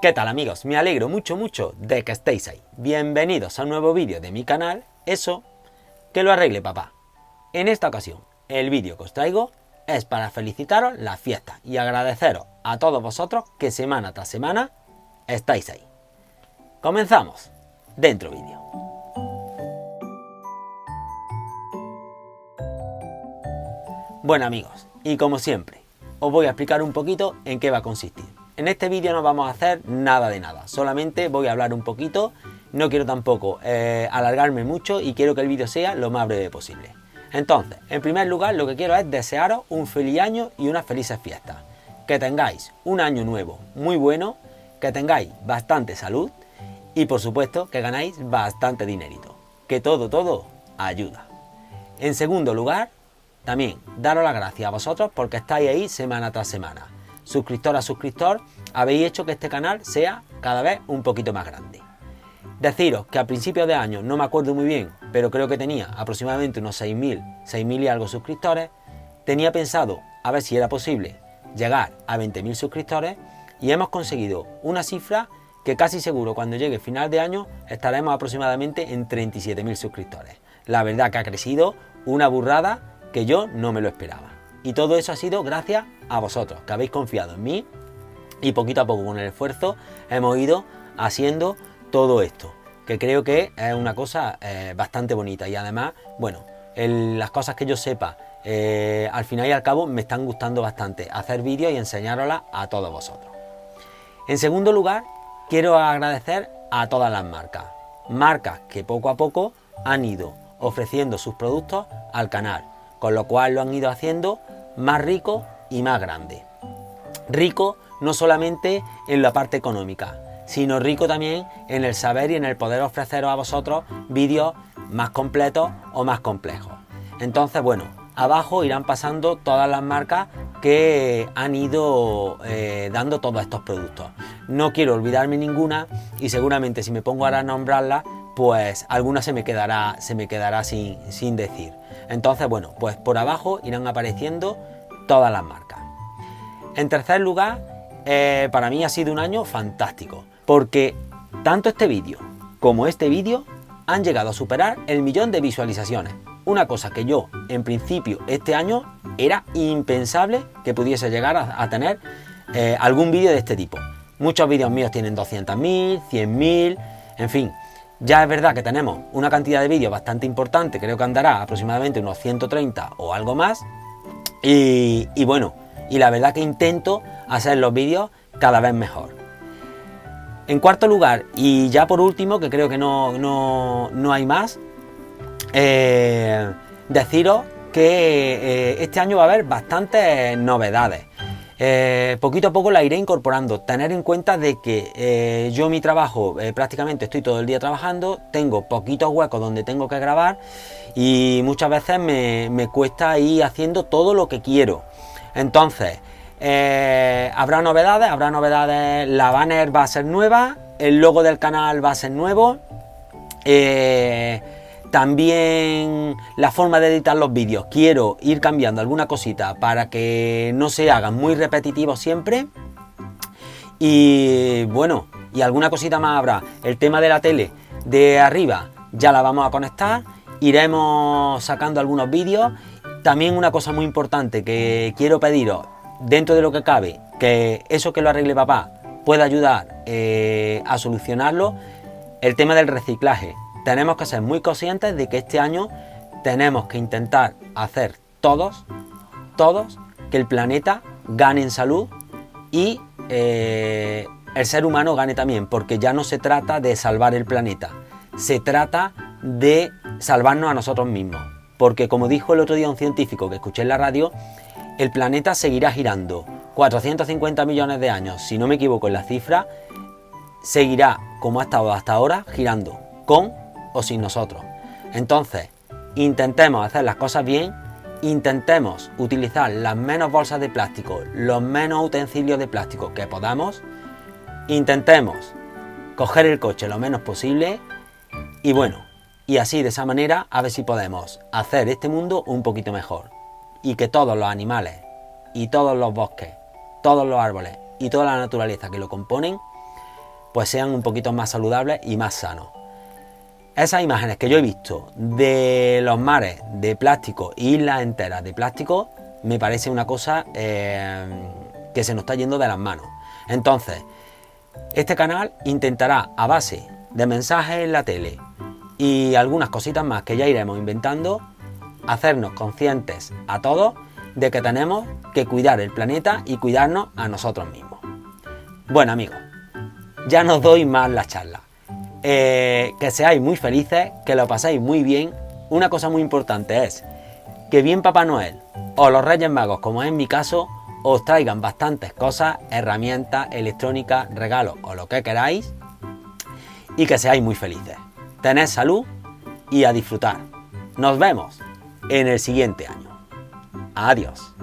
¿Qué tal amigos? Me alegro mucho de que estéis ahí. Bienvenidos a un nuevo vídeo de mi canal, Eso que lo arregle papá. En esta ocasión, el vídeo que os traigo es para felicitaros las fiestas y agradeceros a todos vosotros que semana tras semana estáis ahí. Comenzamos. Dentro vídeo. Bueno amigos, y como siempre, os voy a explicar un poquito en qué va a consistir. En este vídeo no vamos a hacer nada de nada, solamente voy a hablar un poquito, no quiero tampoco alargarme mucho y quiero que el vídeo sea lo más breve posible. Entonces, en primer lugar lo que quiero es desearos un feliz año y unas felices fiestas. Que tengáis un año nuevo muy bueno, que tengáis bastante salud y por supuesto que ganáis bastante dinerito. Que todo ayuda. En segundo lugar, también daros las gracias a vosotros porque estáis ahí semana tras semana. Suscriptor a suscriptor, habéis hecho que este canal sea cada vez un poquito más grande. Deciros que a principios de año, no me acuerdo muy bien, pero creo que tenía aproximadamente unos 6.000 y algo suscriptores. Tenía pensado a ver si era posible llegar a 20.000 suscriptores y hemos conseguido una cifra que casi seguro cuando llegue final de año estaremos aproximadamente en 37.000 suscriptores. La verdad que ha crecido una burrada que yo no me lo esperaba. Y todo eso ha sido gracias a vosotros, que habéis confiado en mí y poquito a poco con el esfuerzo hemos ido haciendo todo esto, que creo que es una cosa bastante bonita y además, bueno, las cosas que yo sepa, al final y al cabo me están gustando bastante hacer vídeos y enseñároslas a todos vosotros. En segundo lugar, quiero agradecer a todas las marcas que poco a poco han ido ofreciendo sus productos al canal, con lo cual lo han ido haciendo más rico y más grande. Rico no solamente en la parte económica, sino rico también en el saber y en el poder ofreceros a vosotros vídeos más completos o más complejos. Entonces, bueno, abajo irán pasando todas las marcas que han ido dando todos estos productos. No quiero olvidarme ninguna y seguramente si me pongo ahora a nombrarlas, pues alguna se me quedará sin decir. Entonces, bueno, pues por abajo irán apareciendo todas las marcas. En tercer lugar, para mí ha sido un año fantástico, porque tanto este vídeo como este vídeo han llegado a superar el 1.000.000 de visualizaciones. Una cosa que yo, en principio, este año era impensable que pudiese llegar a tener algún vídeo de este tipo. Muchos vídeos míos tienen 200.000, 100.000, en fin. Ya es verdad que tenemos una cantidad de vídeos bastante importante, creo que andará aproximadamente unos 130 o algo más. Y bueno, y la verdad que intento hacer los vídeos cada vez mejor. En cuarto lugar, y ya por último, que creo que no hay más, deciros que este año va a haber bastantes novedades. Poquito a poco la iré incorporando. Tener en cuenta de que yo mi trabajo prácticamente estoy todo el día trabajando, tengo poquitos huecos donde tengo que grabar y muchas veces me cuesta ir haciendo todo lo que quiero. Entonces habrá novedades, la banner va a ser nueva, el logo del canal va a ser nuevo, también la forma de editar los vídeos, quiero ir cambiando alguna cosita para que no se hagan muy repetitivos siempre. Y bueno, y alguna cosita más habrá. El tema de la tele de arriba ya la vamos a conectar, iremos sacando algunos vídeos. También una cosa muy importante que quiero pediros, dentro de lo que cabe, que eso que lo arregle papá pueda ayudar a solucionarlo, el tema del reciclaje. Tenemos que ser muy conscientes de que este año tenemos que intentar hacer todos que el planeta gane en salud y el ser humano gane también, porque ya no se trata de salvar el planeta, se trata de salvarnos a nosotros mismos, porque como dijo el otro día un científico que escuché en la radio, el planeta seguirá girando 450 millones de años, si no me equivoco en la cifra, seguirá como ha estado hasta ahora girando, con o sin nosotros. Entonces, intentemos hacer las cosas bien, intentemos utilizar las menos bolsas de plástico, los menos utensilios de plástico que podamos, intentemos coger el coche lo menos posible y bueno, y así de esa manera a ver si podemos hacer este mundo un poquito mejor y que todos los animales y todos los bosques, todos los árboles y toda la naturaleza que lo componen pues sean un poquito más saludables y más sanos. Esas imágenes que yo he visto de los mares de plástico y islas enteras de plástico me parece una cosa que se nos está yendo de las manos. Entonces, este canal intentará, a base de mensajes en la tele y algunas cositas más que ya iremos inventando, hacernos conscientes a todos de que tenemos que cuidar el planeta y cuidarnos a nosotros mismos. Bueno, amigos, ya no os doy más la charla. Que seáis muy felices, que lo paséis muy bien. Una cosa muy importante es que bien Papá Noel o los Reyes Magos, como es en mi caso, os traigan bastantes cosas, herramientas electrónicas, regalos o lo que queráis, y que seáis muy felices. Tened salud y a disfrutar. Nos vemos en el siguiente año. Adiós.